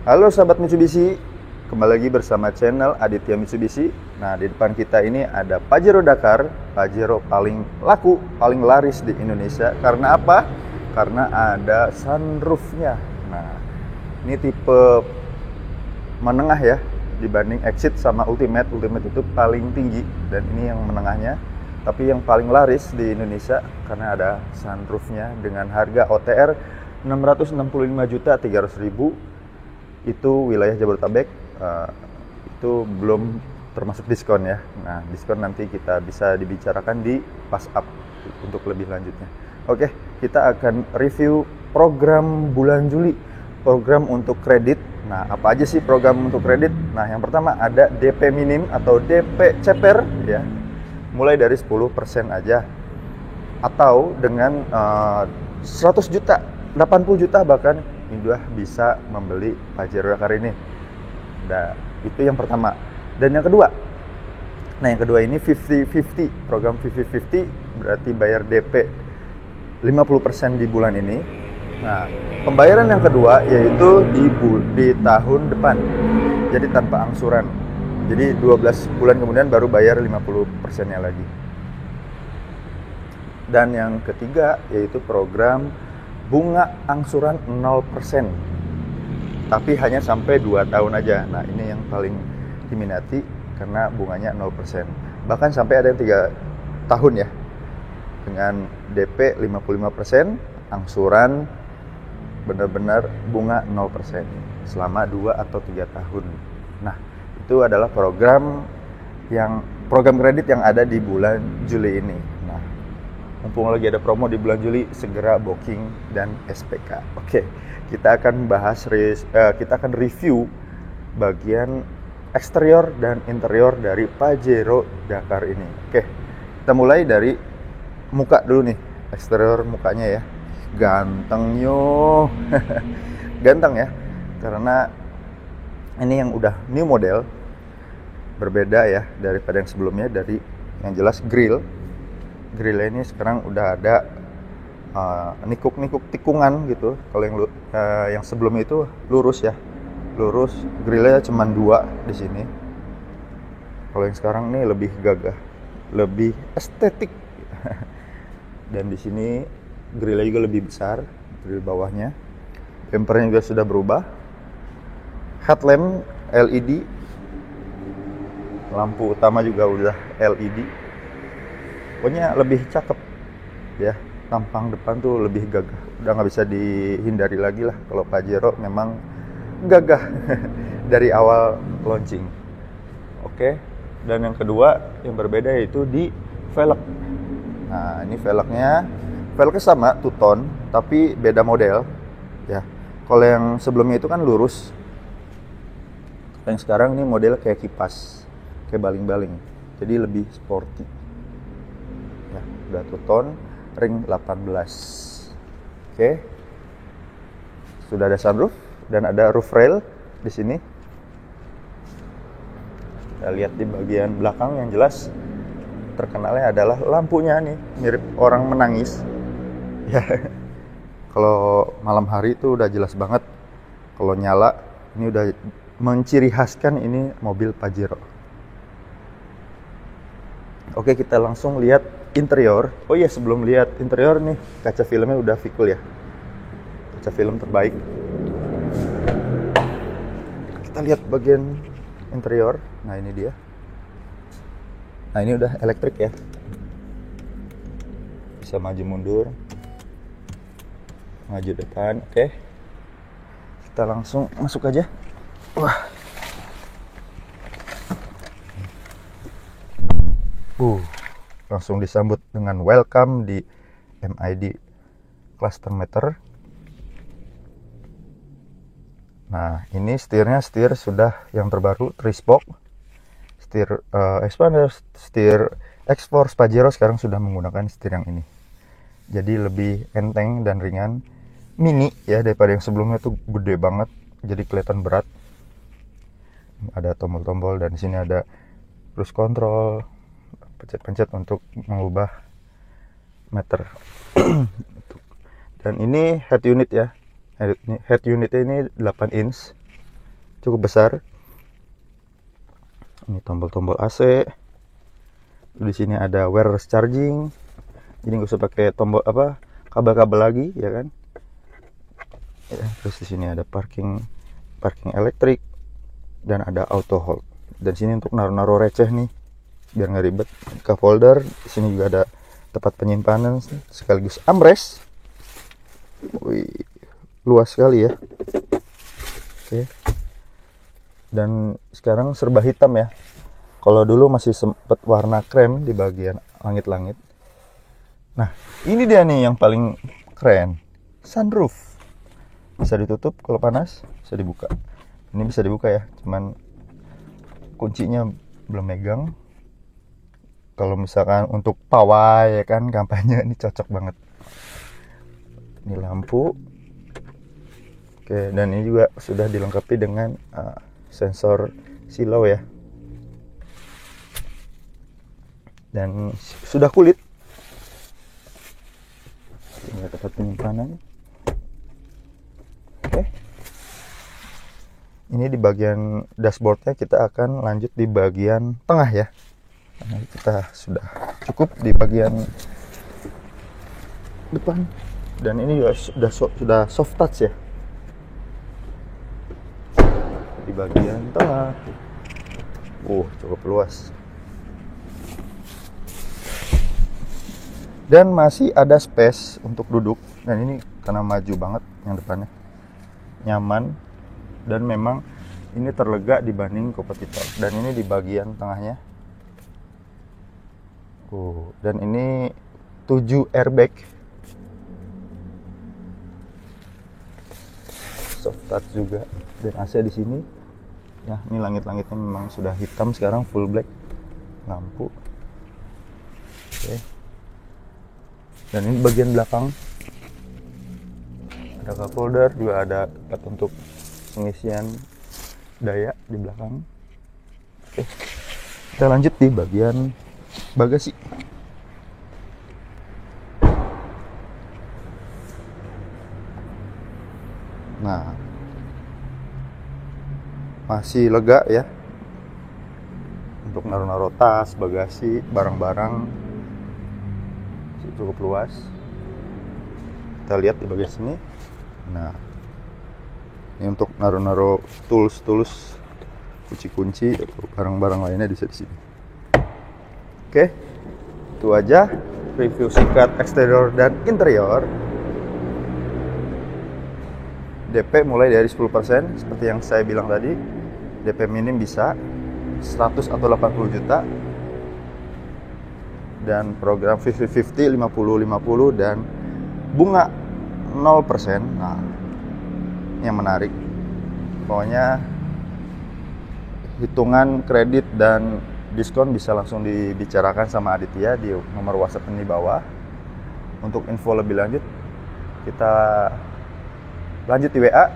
Halo sahabat Mitsubishi, kembali lagi bersama channel Aditya Mitsubishi. Nah, di depan kita ini ada Pajero Dakar, Pajero paling laku, paling laris di Indonesia. Karena apa? Karena ada sunroofnya. Nah, ini tipe menengah ya, dibanding Exit sama Ultimate. Ultimate itu paling tinggi dan ini yang menengahnya. Tapi yang paling laris di Indonesia karena ada sunroofnya dengan harga OTR 665.300.000. Itu wilayah Jabodetabek, itu belum termasuk diskon ya. Nah, diskon nanti kita bisa dibicarakan di pas up untuk lebih lanjutnya. Oke, kita akan review program bulan Juli, program untuk kredit. Nah, apa aja sih program untuk kredit? Nah, yang pertama ada DP minim atau DP ceper ya, mulai dari 10% aja, atau dengan 100 juta, 80 juta bahkan sudah bisa membeli Pajero Dakar ini. Nah, itu yang pertama. Dan yang kedua, nah yang kedua ini 50-50, program 50-50, berarti bayar DP 50% di bulan ini. Nah, pembayaran yang kedua yaitu di tahun depan, jadi tanpa angsuran. Jadi 12 bulan kemudian baru bayar 50%-nya lagi. Dan yang ketiga yaitu program bunga angsuran 0%, tapi hanya sampai 2 tahun aja. Nah, ini yang paling diminati karena bunganya 0%. Bahkan sampai ada yang 3 tahun ya, dengan DP 55%, angsuran benar-benar bunga 0% selama 2 atau 3 tahun. Nah, itu adalah program kredit yang ada di bulan Juli ini. Nah, mumpung lagi ada promo di bulan Juli, segera booking dan SPK. Oke, kita akan review bagian eksterior dan interior dari Pajero Dakar ini. Oke, kita mulai dari muka dulu nih. Eksterior mukanya ya, ganteng yo. Ganteng ya, karena ini yang udah new model, berbeda ya daripada yang sebelumnya. Dari yang jelas grillnya ini sekarang udah ada nikuk-nikuk tikungan gitu. Kalau yang sebelumnya itu lurus ya, lurus, grillnya cuma 2 di sini. Kalau yang sekarang nih lebih gagah, lebih estetik. Dan di sini grillnya juga lebih besar, grill bawahnya. Bumpernya juga sudah berubah, headlamp LED, lampu utama juga udah LED. Pokoknya lebih cakep ya, tampang depan tuh lebih gagah, udah nggak bisa dihindari lagi lah. Kalau Pajero memang gagah dari awal launching. Oke, dan yang kedua yang berbeda yaitu di velg. Nah, ini velgnya sama two-tone tapi beda model ya. Kalau yang sebelumnya itu kan lurus, yang sekarang ini model kayak kipas, kayak baling-baling, jadi lebih sporty. Udah two-tone, ring 18. Oke. Sudah ada sunroof dan ada roof rail di sini. Kita lihat di bagian belakang, yang jelas terkenalnya adalah lampunya nih, mirip orang menangis. Ya. Kalau malam hari itu udah jelas banget. Kalau nyala, ini udah menciri khaskan ini mobil Pajero. Oke, kita langsung lihat interior. Oh iya, sebelum lihat interior nih, kaca filmnya udah Vicul ya, kaca film terbaik. Kita lihat bagian interior. Nah, ini dia. Nah, ini udah elektrik ya, bisa maju mundur, maju depan. Oke, kita langsung masuk aja. Wah, langsung disambut dengan welcome di MID Cluster Meter. Nah, ini setirnya sudah yang terbaru, Trispoke, setir expander, setir X-Force. Pajero sekarang sudah menggunakan setir yang ini, jadi lebih enteng dan ringan, mini ya, daripada yang sebelumnya tuh gede banget, jadi kelihatan berat. Ada tombol-tombol dan di sini ada cruise control, pencet-pencet untuk mengubah meter. Dan ini head unit ya, head unitnya ini 8 inch cukup besar. Ini tombol-tombol AC. Di sini ada wireless charging. Jadi nggak usah pakai tombol kabel-kabel lagi, ya kan? Ya, terus di sini ada parking elektrik dan ada auto hold. Dan sini untuk naruh receh nih, biar nggak ribet. Cup holder. Di sini juga ada tempat penyimpanan sekaligus armrest. Wih, luas sekali ya. Oke. Dan sekarang serba hitam ya. Kalau dulu masih sempet warna krem di bagian langit-langit. Nah, ini dia nih yang paling keren. Sunroof. Bisa ditutup kalau panas, bisa dibuka. Ini bisa dibuka ya, cuman kuncinya belum megang. Kalau misalkan untuk pawai ya kan, kampanye ini cocok banget. Ini lampu. Oke, dan ini juga sudah dilengkapi dengan sensor silau ya. Dan sudah kulit. Ini tempat penyimpanan. Oke. Ini di bagian dashboardnya, kita akan lanjut di bagian tengah ya. Nah, kita sudah cukup di bagian depan. Dan ini juga sudah soft touch ya. Di bagian tengah. Cukup luas. Dan masih ada space untuk duduk. Dan ini karena maju banget yang depannya, nyaman. Dan memang ini terlega dibanding kompetitor. Dan ini di bagian tengahnya. Dan ini 7 airbag. Soft touch juga. Dan AC di sini. Ya, ini langit-langitnya memang sudah hitam, sekarang full black. Lampu. Oke. Dan ini bagian belakang. Ada cup holder, juga ada tempat untuk pengisian daya di belakang. Oke. Kita lanjut di bagian bagasi. Nah, masih lega ya untuk naruh tas, bagasi, barang-barang. Cukup luas. Kita lihat di bagian sini. Nah, ini untuk naruh tools, kunci-kunci, barang-barang lainnya di sini. Oke, itu aja review singkat eksterior dan interior. DP mulai dari 10%, seperti yang saya bilang tadi. DP minim bisa 100 atau 80 juta. Dan program 50-50, 50-50, dan bunga 0%. Nah, yang menarik, pokoknya hitungan kredit dan diskon bisa langsung dibicarakan sama Aditya di nomor WhatsApp di bawah. Untuk info lebih lanjut, kita lanjut di WA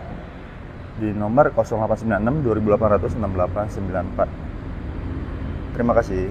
di nomor 0896 2800 6894. Terima kasih.